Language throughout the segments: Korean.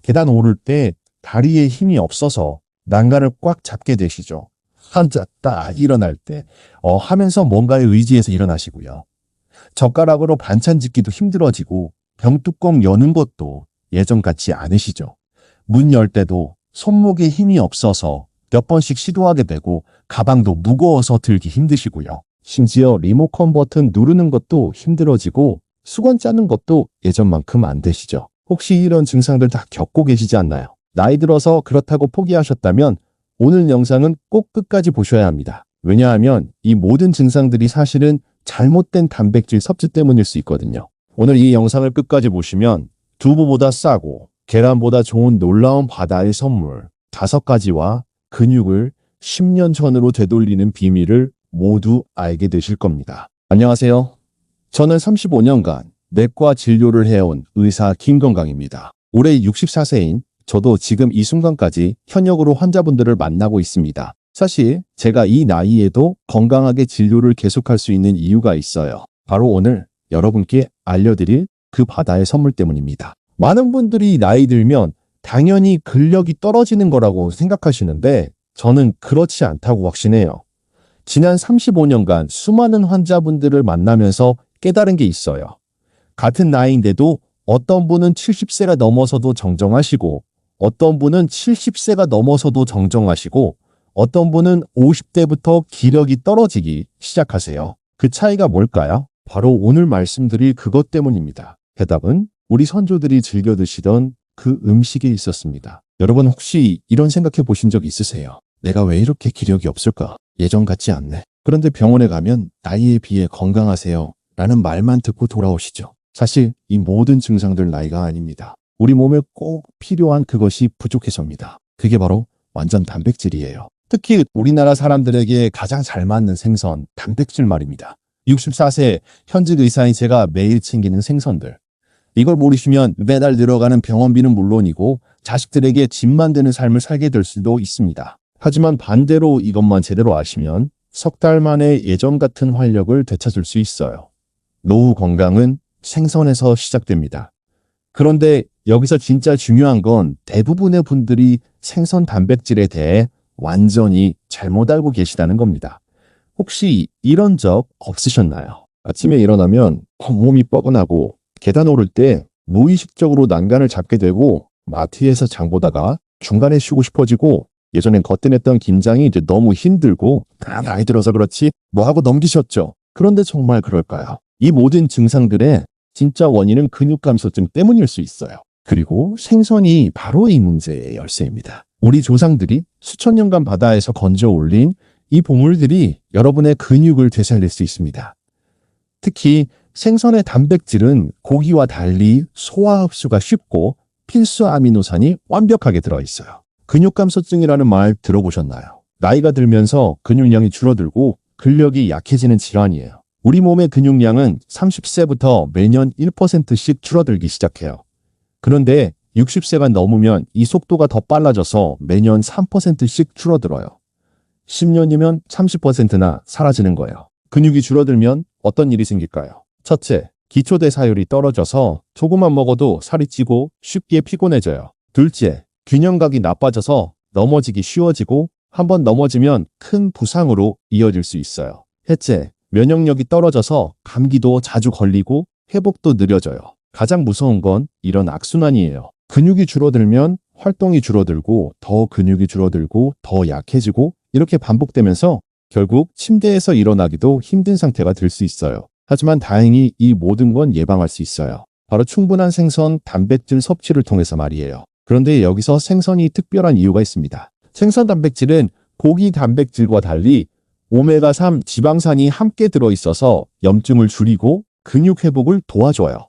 계단 오를 때 다리에 힘이 없어서 난간을 꽉 잡게 되시죠. 앉았다 일어날 때 하면서 뭔가에 의지해서 일어나시고요. 젓가락으로 반찬 짓기도 힘들어지고 병뚜껑 여는 것도 예전 같지 않으시죠. 문 열 때도 손목에 힘이 없어서 몇 번씩 시도하게 되고 가방도 무거워서 들기 힘드시고요. 심지어 리모컨 버튼 누르는 것도 힘들어지고 수건 짜는 것도 예전만큼 안 되시죠. 혹시 이런 증상들 다 겪고 계시지 않나요? 나이 들어서 그렇다고 포기하셨다면 오늘 영상은 꼭 끝까지 보셔야 합니다. 왜냐하면 이 모든 증상들이 사실은 잘못된 단백질 섭취 때문일 수 있거든요. 오늘 이 영상을 끝까지 보시면 두부보다 싸고 계란보다 좋은 놀라운 바다의 선물 5가지와 근육을 10년 전으로 되돌리는 비밀을 모두 알게 되실 겁니다. 안녕하세요. 저는 35년간 내과 진료를 해온 의사 김건강입니다. 올해 64세인 저도 지금 이 순간까지 현역으로 환자분들을 만나고 있습니다. 사실 제가 이 나이에도 건강하게 진료를 계속할 수 있는 이유가 있어요. 바로 오늘 여러분께 알려드릴 그 바다의 선물 때문입니다. 많은 분들이 나이 들면 당연히 근력이 떨어지는 거라고 생각하시는데 저는 그렇지 않다고 확신해요. 지난 35년간 수많은 환자분들을 만나면서 깨달은 게 있어요. 같은 나이인데도 어떤 분은 70세가 넘어서도 정정하시고 어떤 분은 70세가 넘어서도 정정하시고 어떤 분은 50대부터 기력이 떨어지기 시작하세요. 그 차이가 뭘까요? 바로 오늘 말씀드릴 그것 때문입니다. 대답은 우리 선조들이 즐겨 드시던 그 음식에 있었습니다. 여러분 혹시 이런 생각해 보신 적 있으세요? 내가 왜 이렇게 기력이 없을까? 예전 같지 않네. 그런데 병원에 가면 나이에 비해 건강하세요 라는 말만 듣고 돌아오시죠. 사실 이 모든 증상들 나이가 아닙니다. 우리 몸에 꼭 필요한 그것이 부족해서입니다. 그게 바로 완전 단백질이에요. 특히 우리나라 사람들에게 가장 잘 맞는 생선, 단백질 말입니다. 64세 현직 의사인 제가 매일 챙기는 생선들. 이걸 모르시면 매달 들어가는 병원비는 물론이고 자식들에게 집만 되는 삶을 살게 될 수도 있습니다. 하지만 반대로 이것만 제대로 아시면 석 달 만에 예전 같은 활력을 되찾을 수 있어요. 노후 건강은 생선에서 시작됩니다. 그런데 여기서 진짜 중요한 건 대부분의 분들이 생선 단백질에 대해 완전히 잘못 알고 계시다는 겁니다. 혹시 이런 적 없으셨나요? 아침에 일어나면 몸이 뻐근하고 계단 오를 때 무의식적으로 난간을 잡게 되고 마트에서 장 보다가 중간에 쉬고 싶어지고 예전엔 거뜬했던 긴장이 이제 너무 힘들고 나이 들어서 그렇지 뭐 하고 넘기셨죠? 그런데 정말 그럴까요? 이 모든 증상들의 진짜 원인은 근육 감소증 때문일 수 있어요. 그리고 생선이 바로 이 문제의 열쇠입니다. 우리 조상들이 수천 년간 바다에서 건져 올린 이 보물들이 여러분의 근육을 되살릴 수 있습니다. 특히 생선의 단백질은 고기와 달리 소화 흡수가 쉽고 필수 아미노산이 완벽하게 들어있어요. 근육 감소증이라는 말 들어보셨나요? 나이가 들면서 근육량이 줄어들고 근력이 약해지는 질환이에요. 우리 몸의 근육량은 30세부터 매년 1%씩 줄어들기 시작해요. 그런데 60세가 넘으면 이 속도가 더 빨라져서 매년 3%씩 줄어들어요. 10년이면 30%나 사라지는 거예요. 근육이 줄어들면 어떤 일이 생길까요? 첫째, 기초대사율이 떨어져서 조금만 먹어도 살이 찌고 쉽게 피곤해져요. 둘째, 균형각이 나빠져서 넘어지기 쉬워지고 한번 넘어지면 큰 부상으로 이어질 수 있어요. 셋째, 면역력이 떨어져서 감기도 자주 걸리고 회복도 느려져요. 가장 무서운 건 이런 악순환이에요. 근육이 줄어들면 활동이 줄어들고 더 근육이 줄어들고 더 약해지고 이렇게 반복되면서 결국 침대에서 일어나기도 힘든 상태가 될 수 있어요. 하지만 다행히 이 모든 건 예방할 수 있어요. 바로 충분한 생선, 단백질 섭취를 통해서 말이에요. 그런데 여기서 생선이 특별한 이유가 있습니다. 생선 단백질은 고기 단백질과 달리 오메가3 지방산이 함께 들어있어서 염증을 줄이고 근육 회복을 도와줘요.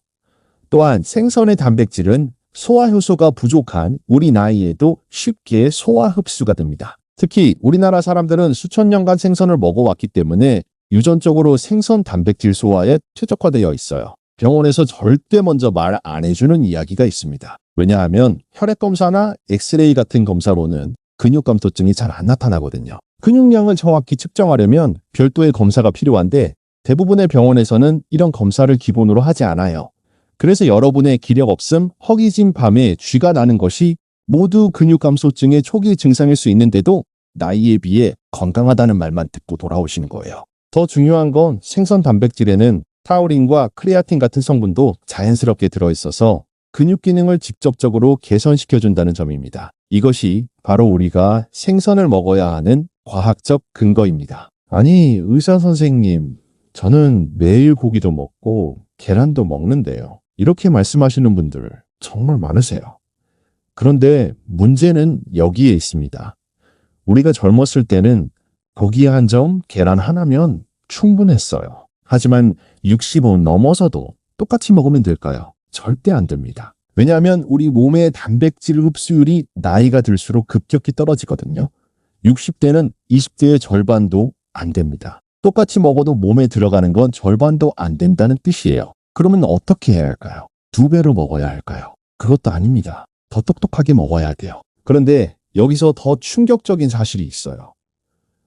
또한 생선의 단백질은 소화 효소가 부족한 우리 나이에도 쉽게 소화 흡수가 됩니다. 특히 우리나라 사람들은 수천 년간 생선을 먹어왔기 때문에 유전적으로 생선 단백질 소화에 최적화되어 있어요. 병원에서 절대 먼저 말 안 해주는 이야기가 있습니다. 왜냐하면 혈액 검사나 엑스레이 같은 검사로는 근육 감소증이 잘 안 나타나거든요. 근육량을 정확히 측정하려면 별도의 검사가 필요한데 대부분의 병원에서는 이런 검사를 기본으로 하지 않아요. 그래서 여러분의 기력 없음, 허기진 밤에 쥐가 나는 것이 모두 근육 감소증의 초기 증상일 수 있는데도 나이에 비해 건강하다는 말만 듣고 돌아오시는 거예요. 더 중요한 건 생선 단백질에는 타우린과 크레아틴 같은 성분도 자연스럽게 들어있어서 근육 기능을 직접적으로 개선시켜준다는 점입니다. 이것이 바로 우리가 생선을 먹어야 하는 과학적 근거입니다. 아니, 의사 선생님, 저는 매일 고기도 먹고 계란도 먹는데요. 이렇게 말씀하시는 분들 정말 많으세요. 그런데 문제는 여기에 있습니다. 우리가 젊었을 때는 고기 한 점, 계란 하나면 충분했어요. 하지만 65 넘어서도 똑같이 먹으면 될까요? 절대 안 됩니다. 왜냐하면 우리 몸의 단백질 흡수율이 나이가 들수록 급격히 떨어지거든요. 60대는 20대의 절반도 안 됩니다. 똑같이 먹어도 몸에 들어가는 건 절반도 안 된다는 뜻이에요. 그러면 어떻게 해야 할까요? 2배로 먹어야 할까요? 그것도 아닙니다. 더 똑똑하게 먹어야 돼요. 그런데 여기서 더 충격적인 사실이 있어요.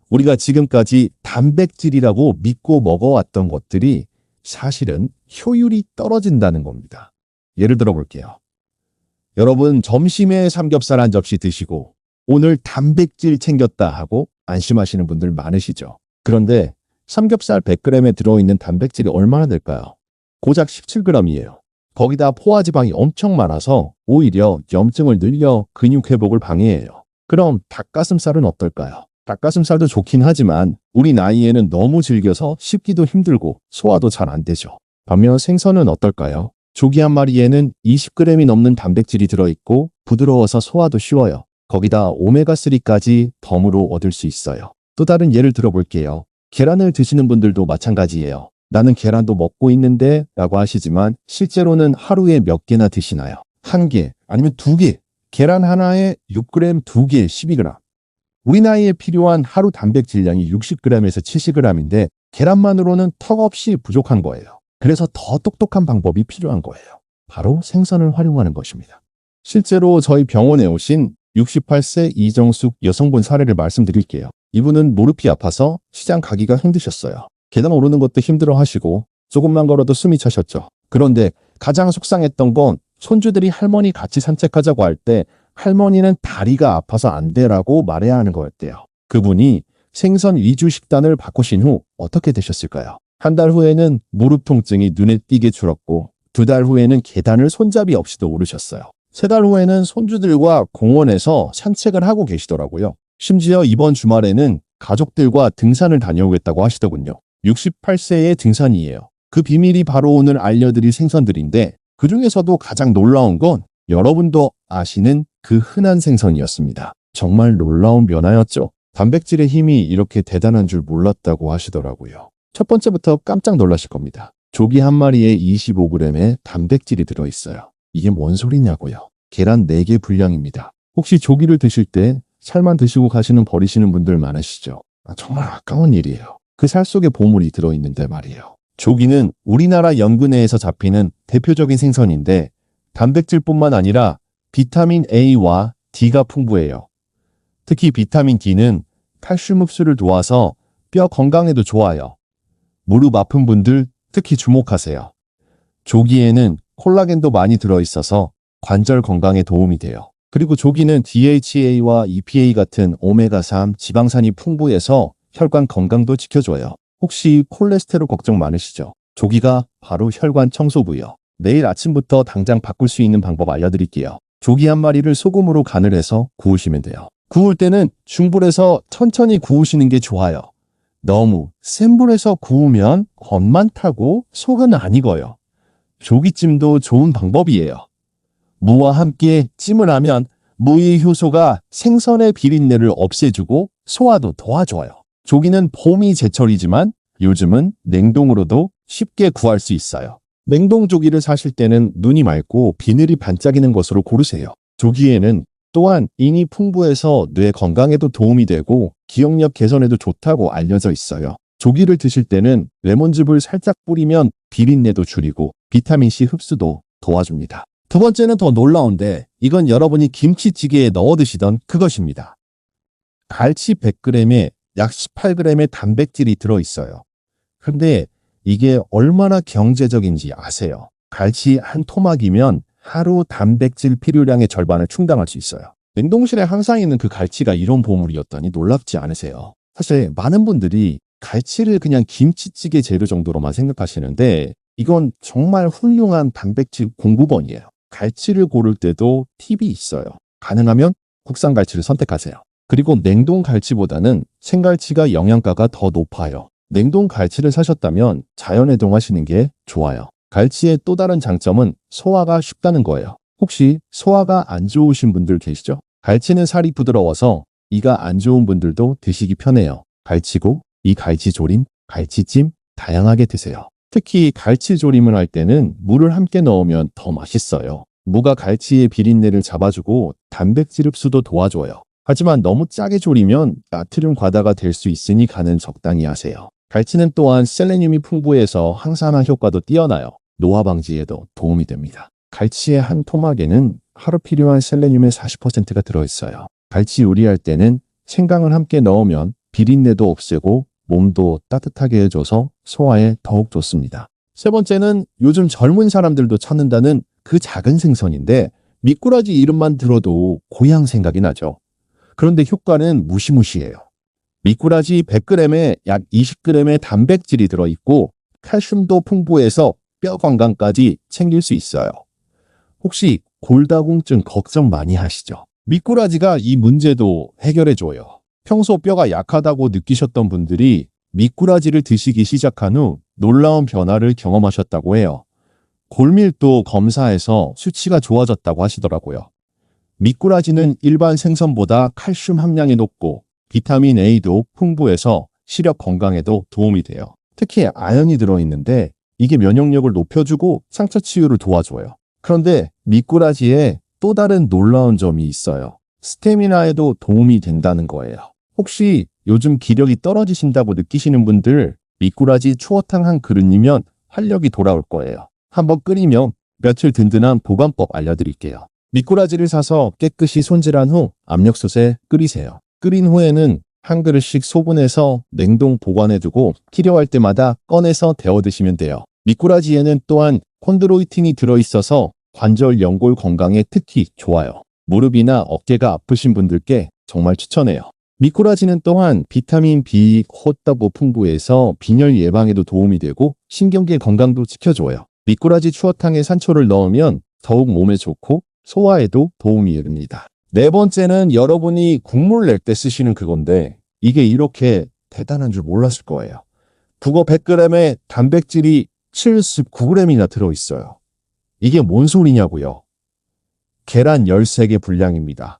우리가 지금까지 단백질이라고 믿고 먹어왔던 것들이 사실은 효율이 떨어진다는 겁니다. 예를 들어 볼게요. 여러분 점심에 삼겹살 한 접시 드시고 오늘 단백질 챙겼다 하고 안심하시는 분들 많으시죠. 그런데 삼겹살 100g에 들어있는 단백질이 얼마나 될까요? 고작 17g이에요. 거기다 포화지방이 엄청 많아서 오히려 염증을 늘려 근육 회복을 방해해요. 그럼 닭가슴살은 어떨까요? 닭가슴살도 좋긴 하지만 우리 나이에는 너무 질겨서 씹기도 힘들고 소화도 잘 안 되죠. 반면 생선은 어떨까요? 조기 한 마리에는 20g이 넘는 단백질이 들어있고 부드러워서 소화도 쉬워요. 거기다 오메가3까지 덤으로 얻을 수 있어요. 또 다른 예를 들어볼게요. 계란을 드시는 분들도 마찬가지예요. 나는 계란도 먹고 있는데 라고 하시지만 실제로는 하루에 몇 개나 드시나요? 1개 아니면 2개. 계란 하나에 6g, 2개, 12g. 우리 나이에 필요한 하루 단백질량이 60g에서 70g인데 계란만으로는 턱없이 부족한 거예요. 그래서 더 똑똑한 방법이 필요한 거예요. 바로 생선을 활용하는 것입니다. 실제로 저희 병원에 오신 68세 이정숙 여성분 사례를 말씀드릴게요. 이분은 무릎이 아파서 시장 가기가 힘드셨어요. 계단 오르는 것도 힘들어 하시고 조금만 걸어도 숨이 차셨죠. 그런데 가장 속상했던 건 손주들이 할머니 같이 산책하자고 할 때 할머니는 다리가 아파서 안 되라고 말해야 하는 거였대요. 그분이 생선 위주 식단을 바꾸신 후 어떻게 되셨을까요? 한 달 후에는 무릎 통증이 눈에 띄게 줄었고 2달 후에는 계단을 손잡이 없이도 오르셨어요. 3달 후에는 손주들과 공원에서 산책을 하고 계시더라고요. 심지어 이번 주말에는 가족들과 등산을 다녀오겠다고 하시더군요. 68세의 등산이에요. 그 비밀이 바로 오늘 알려드릴 생선들인데 그중에서도 가장 놀라운 건 여러분도 아시는 그 흔한 생선이었습니다. 정말 놀라운 변화였죠. 단백질의 힘이 이렇게 대단한 줄 몰랐다고 하시더라고요. 첫 번째부터 깜짝 놀라실 겁니다. 조기 한 마리에 25g의 단백질이 들어있어요. 이게 뭔 소리냐고요. 계란 4개 분량입니다. 혹시 조기를 드실 때 살만 드시고 가시는 버리시는 분들 많으시죠? 정말 아까운 일이에요. 그 살 속에 보물이 들어있는데 말이에요. 조기는 우리나라 연근해에서 잡히는 대표적인 생선인데 단백질뿐만 아니라 비타민 A와 D가 풍부해요. 특히 비타민 D는 칼슘 흡수를 도와서 뼈 건강에도 좋아요. 무릎 아픈 분들 특히 주목하세요. 조기에는 콜라겐도 많이 들어있어서 관절 건강에 도움이 돼요. 그리고 조기는 DHA와 EPA 같은 오메가3 지방산이 풍부해서 혈관 건강도 지켜줘요. 혹시 콜레스테롤 걱정 많으시죠? 조기가 바로 혈관 청소부예요. 내일 아침부터 당장 바꿀 수 있는 방법 알려드릴게요. 조기 한 마리를 소금으로 간을 해서 구우시면 돼요. 구울 때는 중불에서 천천히 구우시는 게 좋아요. 너무 센 불에서 구우면 겉만 타고 속은 안 익어요. 조기찜도 좋은 방법이에요. 무와 함께 찜을 하면 무의 효소가 생선의 비린내를 없애주고 소화도 도와줘요. 조기는 봄이 제철이지만 요즘은 냉동으로도 쉽게 구할 수 있어요. 냉동 조기를 사실 때는 눈이 맑고 비늘이 반짝이는 것으로 고르세요. 조기에는 또한 인이 풍부해서 뇌 건강에도 도움이 되고 기억력 개선에도 좋다고 알려져 있어요. 조기를 드실 때는 레몬즙을 살짝 뿌리면 비린내도 줄이고 비타민C 흡수도 도와줍니다. 두 번째는 더 놀라운데 이건 여러분이 김치찌개에 넣어 드시던 그것입니다. 갈치 100g에 약 18g의 단백질이 들어있어요. 근데 이게 얼마나 경제적인지 아세요? 갈치 한 토막이면 하루 단백질 필요량의 절반을 충당할 수 있어요. 냉동실에 항상 있는 그 갈치가 이런 보물이었다니 놀랍지 않으세요? 사실 많은 분들이 갈치를 그냥 김치찌개 재료 정도로만 생각하시는데 이건 정말 훌륭한 단백질 공급원이에요. 갈치를 고를 때도 팁이 있어요. 가능하면 국산 갈치를 선택하세요. 그리고 냉동 갈치보다는 생갈치가 영양가가 더 높아요. 냉동 갈치를 사셨다면 자연해동하시는 게 좋아요. 갈치의 또 다른 장점은 소화가 쉽다는 거예요. 혹시 소화가 안 좋으신 분들 계시죠? 갈치는 살이 부드러워서 이가 안 좋은 분들도 드시기 편해요. 갈치고, 이 갈치조림, 갈치찜 다양하게 드세요. 특히 갈치조림을 할 때는 물을 함께 넣으면 더 맛있어요. 무가 갈치의 비린내를 잡아주고 단백질 흡수도 도와줘요. 하지만 너무 짜게 조리면 나트륨 과다가 될 수 있으니 간은 적당히 하세요. 갈치는 또한 셀레늄이 풍부해서 항산화 효과도 뛰어나요. 노화 방지에도 도움이 됩니다. 갈치의 한 토막에는 하루 필요한 셀레늄의 40%가 들어있어요. 갈치 요리할 때는 생강을 함께 넣으면 비린내도 없애고 몸도 따뜻하게 해줘서 소화에 더욱 좋습니다. 세 번째는 요즘 젊은 사람들도 찾는다는 그 작은 생선인데 미꾸라지 이름만 들어도 고향 생각이 나죠. 그런데 효과는 무시무시해요. 미꾸라지 100g에 약 20g의 단백질이 들어있고 칼슘도 풍부해서 뼈 건강까지 챙길 수 있어요. 혹시 골다공증 걱정 많이 하시죠? 미꾸라지가 이 문제도 해결해줘요. 평소 뼈가 약하다고 느끼셨던 분들이 미꾸라지를 드시기 시작한 후 놀라운 변화를 경험하셨다고 해요. 골밀도 검사에서 수치가 좋아졌다고 하시더라고요. 미꾸라지는 일반 생선보다 칼슘 함량이 높고 비타민 A도 풍부해서 시력 건강에도 도움이 돼요. 특히 아연이 들어있는데 이게 면역력을 높여주고 상처 치유를 도와줘요. 그런데 미꾸라지에 또 다른 놀라운 점이 있어요. 스태미나에도 도움이 된다는 거예요. 혹시 요즘 기력이 떨어지신다고 느끼시는 분들 미꾸라지 추어탕 한 그릇이면 활력이 돌아올 거예요. 한번 끓이면 며칠 든든한 보관법 알려드릴게요. 미꾸라지를 사서 깨끗이 손질한 후 압력솥에 끓이세요. 끓인 후에는 한 그릇씩 소분해서 냉동 보관해두고 필요할 때마다 꺼내서 데워 드시면 돼요. 미꾸라지에는 또한 콘드로이틴이 들어있어서 관절 연골 건강에 특히 좋아요. 무릎이나 어깨가 아프신 분들께 정말 추천해요. 미꾸라지는 또한 비타민 B, 호따부 풍부해서 빈혈 예방에도 도움이 되고 신경계 건강도 지켜줘요. 미꾸라지 추어탕에 산초를 넣으면 더욱 몸에 좋고 소화에도 도움이 됩니다. 네 번째는 여러분이 국물 낼 때 쓰시는 그건데 이게 이렇게 대단한 줄 몰랐을 거예요. 북어 100g에 단백질이 79g이나 들어있어요. 이게 뭔 소리냐고요? 계란 13개 분량입니다.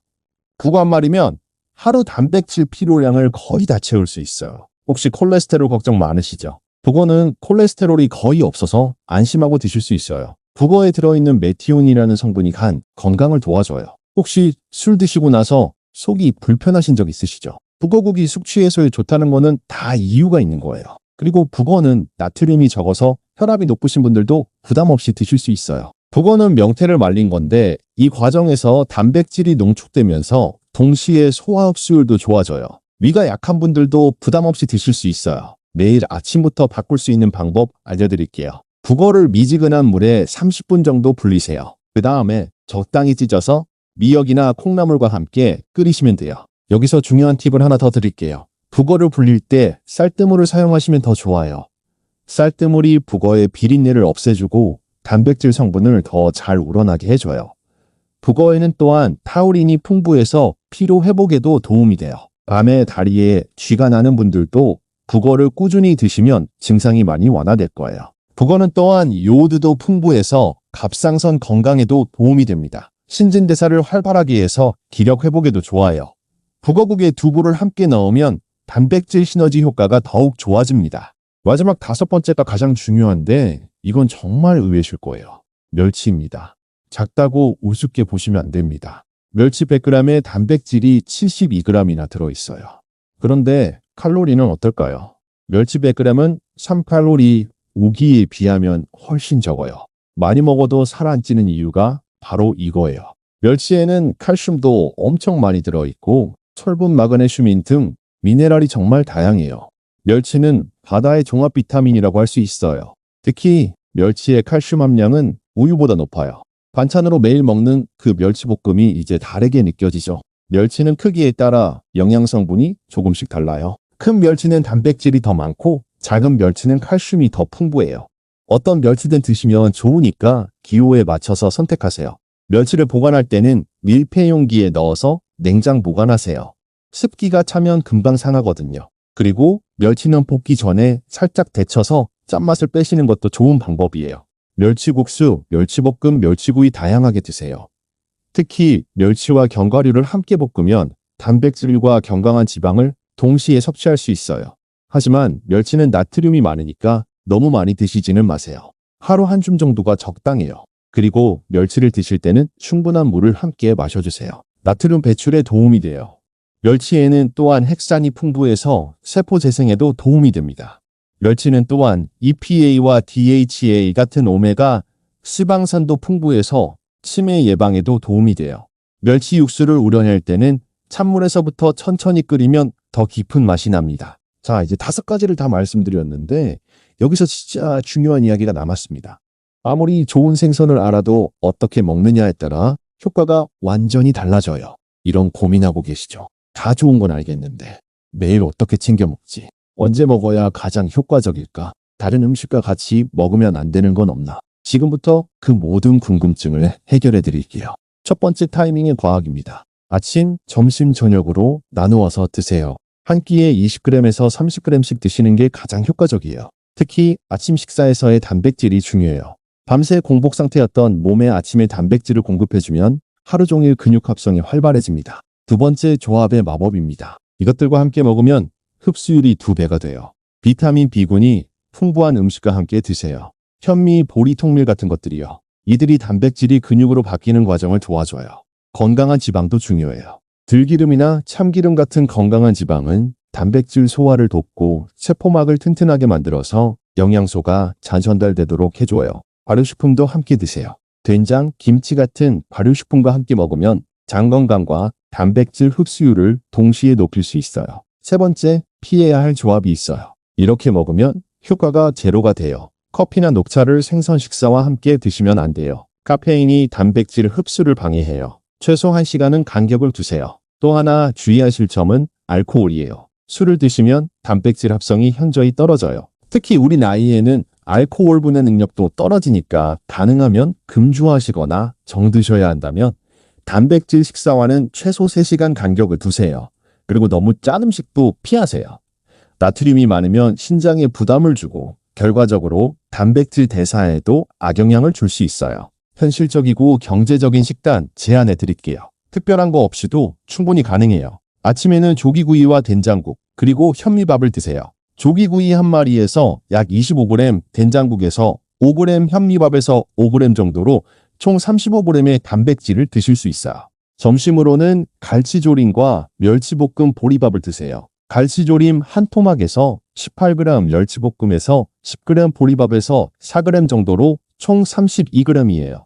북어 한 마리면 하루 단백질 필요량을 거의 다 채울 수 있어요. 혹시 콜레스테롤 걱정 많으시죠? 북어는 콜레스테롤이 거의 없어서 안심하고 드실 수 있어요. 북어에 들어있는 메티온이라는 성분이 간 건강을 도와줘요. 혹시 술 드시고 나서 속이 불편하신 적 있으시죠? 북어국이 숙취 해소에 좋다는 거는 다 이유가 있는 거예요. 그리고 북어는 나트륨이 적어서 혈압이 높으신 분들도 부담 없이 드실 수 있어요. 북어는 명태를 말린 건데 이 과정에서 단백질이 농축되면서 동시에 소화 흡수율도 좋아져요. 위가 약한 분들도 부담 없이 드실 수 있어요. 내일 아침부터 바꿀 수 있는 방법 알려드릴게요. 북어를 미지근한 물에 30분 정도 불리세요. 그 다음에 적당히 찢어서 미역이나 콩나물과 함께 끓이시면 돼요. 여기서 중요한 팁을 하나 더 드릴게요. 북어를 불릴 때 쌀뜨물을 사용하시면 더 좋아요. 쌀뜨물이 북어의 비린내를 없애주고 단백질 성분을 더 잘 우러나게 해줘요. 북어에는 또한 타우린이 풍부해서 피로 회복에도 도움이 돼요. 밤에 다리에 쥐가 나는 분들도 북어를 꾸준히 드시면 증상이 많이 완화될 거예요. 북어는 또한 요오드도 풍부해서 갑상선 건강에도 도움이 됩니다. 신진대사를 활발하게 해서 기력 회복에도 좋아요. 북어국에 두부를 함께 넣으면 단백질 시너지 효과가 더욱 좋아집니다. 마지막 5번째가 가장 중요한데 이건 정말 의외실 거예요. 멸치입니다. 작다고 우습게 보시면 안 됩니다. 멸치 100g에 단백질이 72g이나 들어있어요. 그런데 칼로리는 어떨까요? 멸치 100g은 3칼로리, 우기에 비하면 훨씬 적어요. 많이 먹어도 살 안 찌는 이유가 바로 이거예요. 멸치에는 칼슘도 엄청 많이 들어있고 철분, 마그네슘인 등 미네랄이 정말 다양해요. 멸치는 바다의 종합 비타민이라고 할 수 있어요. 특히 멸치의 칼슘 함량은 우유보다 높아요. 반찬으로 매일 먹는 그 멸치볶음이 이제 다르게 느껴지죠. 멸치는 크기에 따라 영양 성분이 조금씩 달라요. 큰 멸치는 단백질이 더 많고 작은 멸치는 칼슘이 더 풍부해요. 어떤 멸치든 드시면 좋으니까 기호에 맞춰서 선택하세요. 멸치를 보관할 때는 밀폐 용기에 넣어서 냉장 보관하세요. 습기가 차면 금방 상하거든요. 그리고 멸치는 볶기 전에 살짝 데쳐서 짠맛을 빼시는 것도 좋은 방법이에요. 멸치국수, 멸치볶음, 멸치구이 다양하게 드세요. 특히 멸치와 견과류를 함께 볶으면 단백질과 건강한 지방을 동시에 섭취할 수 있어요. 하지만 멸치는 나트륨이 많으니까 너무 많이 드시지는 마세요. 하루 한 줌 정도가 적당해요. 그리고 멸치를 드실 때는 충분한 물을 함께 마셔주세요. 나트륨 배출에 도움이 돼요. 멸치에는 또한 핵산이 풍부해서 세포 재생에도 도움이 됩니다. 멸치는 또한 EPA와 DHA 같은 오메가 지방산도 풍부해서 치매 예방에도 도움이 돼요. 멸치 육수를 우려낼 때는 찬물에서부터 천천히 끓이면 더 깊은 맛이 납니다. 자, 이제 5가지를 다 말씀드렸는데 여기서 진짜 중요한 이야기가 남았습니다. 아무리 좋은 생선을 알아도 어떻게 먹느냐에 따라 효과가 완전히 달라져요. 이런 고민하고 계시죠? 다 좋은 건 알겠는데 매일 어떻게 챙겨 먹지? 언제 먹어야 가장 효과적일까? 다른 음식과 같이 먹으면 안 되는 건 없나? 지금부터 그 모든 궁금증을 해결해 드릴게요. 첫 번째 타이밍의 과학입니다. 아침, 점심, 저녁으로 나누어서 드세요. 한 끼에 20g에서 30g씩 드시는 게 가장 효과적이에요. 특히 아침 식사에서의 단백질이 중요해요. 밤새 공복 상태였던 몸에 아침에 단백질을 공급해주면 하루 종일 근육 합성이 활발해집니다. 두 번째 조합의 마법입니다. 이것들과 함께 먹으면 흡수율이 2배가 돼요. 비타민 B군이 풍부한 음식과 함께 드세요. 현미, 보리, 통밀 같은 것들이요. 이들이 단백질이 근육으로 바뀌는 과정을 도와줘요. 건강한 지방도 중요해요. 들기름이나 참기름 같은 건강한 지방은 단백질 소화를 돕고 세포막을 튼튼하게 만들어서 영양소가 잘 전달되도록 해줘요. 발효식품도 함께 드세요. 된장, 김치 같은 발효식품과 함께 먹으면 장 건강과 단백질 흡수율을 동시에 높일 수 있어요. 세 번째, 피해야 할 조합이 있어요. 이렇게 먹으면 효과가 제로가 돼요. 커피나 녹차를 생선 식사와 함께 드시면 안 돼요. 카페인이 단백질 흡수를 방해해요. 최소 1시간은 간격을 두세요. 또 하나 주의하실 점은 알코올이에요. 술을 드시면 단백질 합성이 현저히 떨어져요. 특히 우리 나이에는 알코올 분해 능력도 떨어지니까 가능하면 금주하시거나 정드셔야 한다면 단백질 식사와는 최소 3시간 간격을 두세요. 그리고 너무 짠 음식도 피하세요. 나트륨이 많으면 신장에 부담을 주고 결과적으로 단백질 대사에도 악영향을 줄 수 있어요. 현실적이고 경제적인 식단 제안해 드릴게요. 특별한 거 없이도 충분히 가능해요. 아침에는 조기구이와 된장국, 그리고 현미밥을 드세요. 조기구이 한 마리에서 약 25g, 된장국에서 5g, 현미밥에서 5g 정도로 총 35g의 단백질을 드실 수 있어요. 점심으로는 갈치조림과 멸치볶음 보리밥을 드세요. 갈치조림 한 토막에서 18g, 멸치볶음에서 10g, 보리밥에서 4g 정도로 총 32g이에요.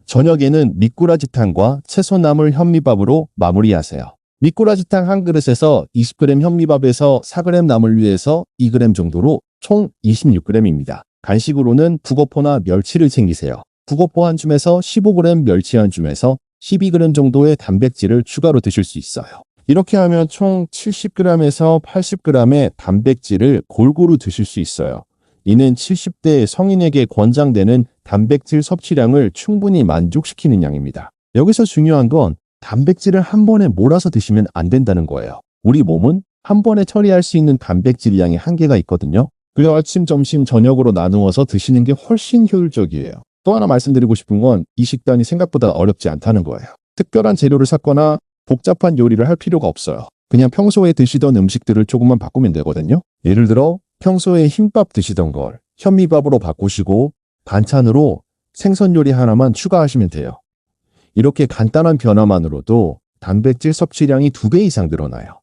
저녁에는 미꾸라지탕과 채소나물 현미밥으로 마무리하세요. 미꾸라지탕 한 그릇에서 20g 현미밥에서 4g 나물류에서 2g 정도로 총 26g입니다. 간식으로는 북어포나 멸치를 챙기세요. 북어포 한 줌에서 15g, 멸치 한 줌에서 12g 정도의 단백질을 추가로 드실 수 있어요. 이렇게 하면 총 70g에서 80g의 단백질을 골고루 드실 수 있어요. 이는 70대 성인에게 권장되는 단백질 섭취량을 충분히 만족시키는 양입니다. 여기서 중요한 건 단백질을 한 번에 몰아서 드시면 안 된다는 거예요. 우리 몸은 한 번에 처리할 수 있는 단백질 양의 한계가 있거든요. 그래서 아침, 점심, 저녁으로 나누어서 드시는 게 훨씬 효율적이에요. 또 하나 말씀드리고 싶은 건 이 식단이 생각보다 어렵지 않다는 거예요. 특별한 재료를 샀거나 복잡한 요리를 할 필요가 없어요. 그냥 평소에 드시던 음식들을 조금만 바꾸면 되거든요. 예를 들어 평소에 흰밥 드시던 걸 현미밥으로 바꾸시고 반찬으로 생선 요리 하나만 추가하시면 돼요. 이렇게 간단한 변화만으로도 단백질 섭취량이 2배 이상 늘어나요.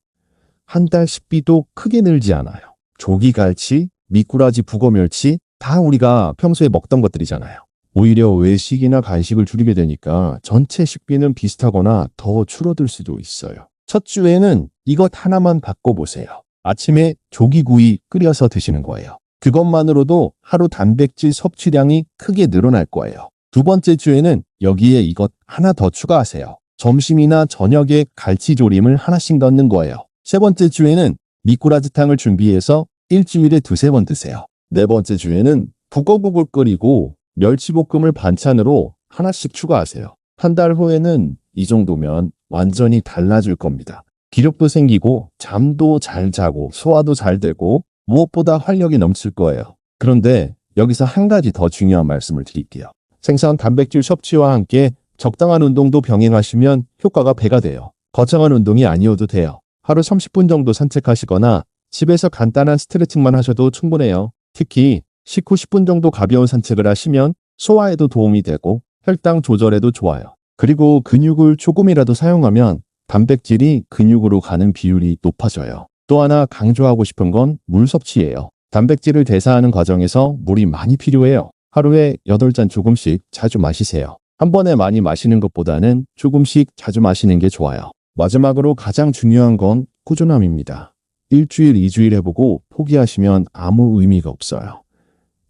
한 달 식비도 크게 늘지 않아요. 조기갈치, 미꾸라지, 북어멸치 다 우리가 평소에 먹던 것들이잖아요. 오히려 외식이나 간식을 줄이게 되니까 전체 식비는 비슷하거나 더 줄어들 수도 있어요. 첫 주에는 이것 하나만 바꿔보세요. 아침에 조기구이 끓여서 드시는 거예요. 그것만으로도 하루 단백질 섭취량이 크게 늘어날 거예요. 두 번째 주에는 여기에 이것 하나 더 추가하세요. 점심이나 저녁에 갈치조림을 하나씩 넣는 거예요. 세 번째 주에는 미꾸라지탕을 준비해서 일주일에 두세 번 드세요. 네 번째 주에는 북어국을 끓이고 멸치볶음을 반찬으로 하나씩 추가하세요. 한 달 후에는 이 정도면 완전히 달라질 겁니다. 기력도 생기고 잠도 잘 자고 소화도 잘 되고 무엇보다 활력이 넘칠 거예요. 그런데 여기서 한 가지 더 중요한 말씀을 드릴게요. 생선 단백질 섭취와 함께 적당한 운동도 병행하시면 효과가 배가 돼요. 거창한 운동이 아니어도 돼요. 하루 30분 정도 산책하시거나 집에서 간단한 스트레칭만 하셔도 충분해요. 특히 식후 10분 정도 가벼운 산책을 하시면 소화에도 도움이 되고 혈당 조절에도 좋아요. 그리고 근육을 조금이라도 사용하면 단백질이 근육으로 가는 비율이 높아져요. 또 하나 강조하고 싶은 건 물 섭취예요. 단백질을 대사하는 과정에서 물이 많이 필요해요. 하루에 8잔 조금씩 자주 마시세요. 한 번에 많이 마시는 것보다는 조금씩 자주 마시는 게 좋아요. 마지막으로 가장 중요한 건 꾸준함입니다. 일주일, 2주일 해보고 포기하시면 아무 의미가 없어요.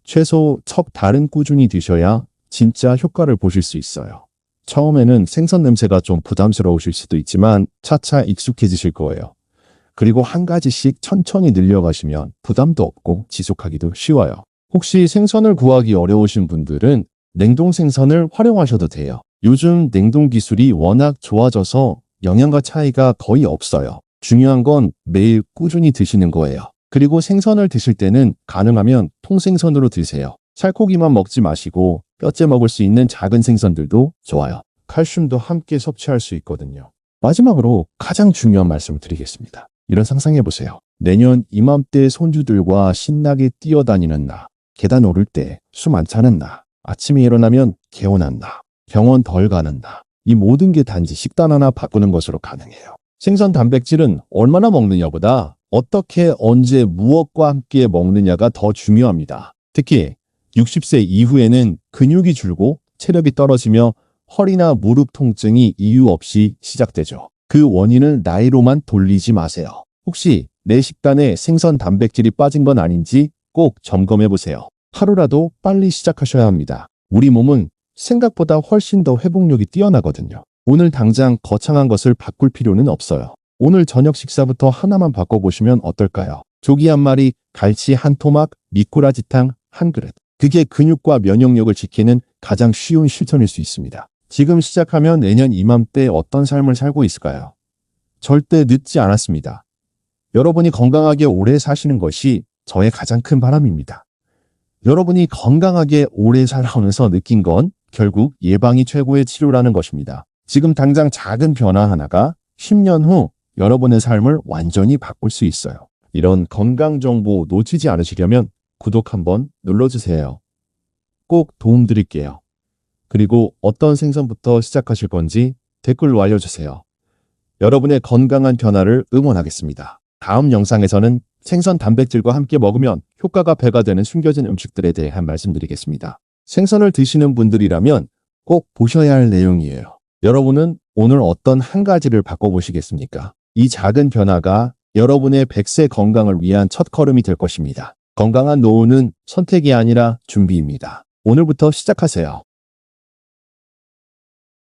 최소 석 달은 꾸준히 드셔야 진짜 효과를 보실 수 있어요. 처음에는 생선 냄새가 좀 부담스러우실 수도 있지만 차차 익숙해지실 거예요. 그리고 한 가지씩 천천히 늘려가시면 부담도 없고 지속하기도 쉬워요. 혹시 생선을 구하기 어려우신 분들은 냉동 생선을 활용하셔도 돼요. 요즘 냉동 기술이 워낙 좋아져서 영양가 차이가 거의 없어요. 중요한 건 매일 꾸준히 드시는 거예요. 그리고 생선을 드실 때는 가능하면 통생선으로 드세요. 살코기만 먹지 마시고 뼈째 먹을 수 있는 작은 생선들도 좋아요. 칼슘도 함께 섭취할 수 있거든요. 마지막으로 가장 중요한 말씀을 드리겠습니다. 이런 상상해보세요. 내년 이맘때 손주들과 신나게 뛰어다니는 나, 계단 오를 때 숨 안 차는 나, 아침에 일어나면 개운한 나, 병원 덜 가는 나, 이 모든 게 단지 식단 하나 바꾸는 것으로 가능해요. 생선 단백질은 얼마나 먹느냐보다 어떻게, 언제, 무엇과 함께 먹느냐가 더 중요합니다. 특히 60세 이후에는 근육이 줄고 체력이 떨어지며 허리나 무릎 통증이 이유 없이 시작되죠. 그 원인을 나이로만 돌리지 마세요. 혹시 내 식단에 생선 단백질이 빠진 건 아닌지 꼭 점검해 보세요. 하루라도 빨리 시작하셔야 합니다. 우리 몸은 생각보다 훨씬 더 회복력이 뛰어나거든요. 오늘 당장 거창한 것을 바꿀 필요는 없어요. 오늘 저녁 식사부터 하나만 바꿔보시면 어떨까요? 조기 한 마리, 갈치 한 토막, 미꾸라지탕 한 그릇. 그게 근육과 면역력을 지키는 가장 쉬운 실천일 수 있습니다. 지금 시작하면 내년 이맘때 어떤 삶을 살고 있을까요? 절대 늦지 않았습니다. 여러분이 건강하게 오래 사시는 것이 저의 가장 큰 바람입니다. 여러분이 건강하게 오래 살아오면서 느낀 건 결국 예방이 최고의 치료라는 것입니다. 지금 당장 작은 변화 하나가 10년 후 여러분의 삶을 완전히 바꿀 수 있어요. 이런 건강 정보 놓치지 않으시려면 구독 한번 눌러주세요. 꼭 도움드릴게요. 그리고 어떤 생선부터 시작하실 건지 댓글로 알려주세요. 여러분의 건강한 변화를 응원하겠습니다. 다음 영상에서는 생선 단백질과 함께 먹으면 효과가 배가 되는 숨겨진 음식들에 대해 말씀드리겠습니다. 생선을 드시는 분들이라면 꼭 보셔야 할 내용이에요. 여러분은 오늘 어떤 한 가지를 바꿔보시겠습니까? 이 작은 변화가 여러분의 100세 건강을 위한 첫걸음이 될 것입니다. 건강한 노후는 선택이 아니라 준비입니다. 오늘부터 시작하세요.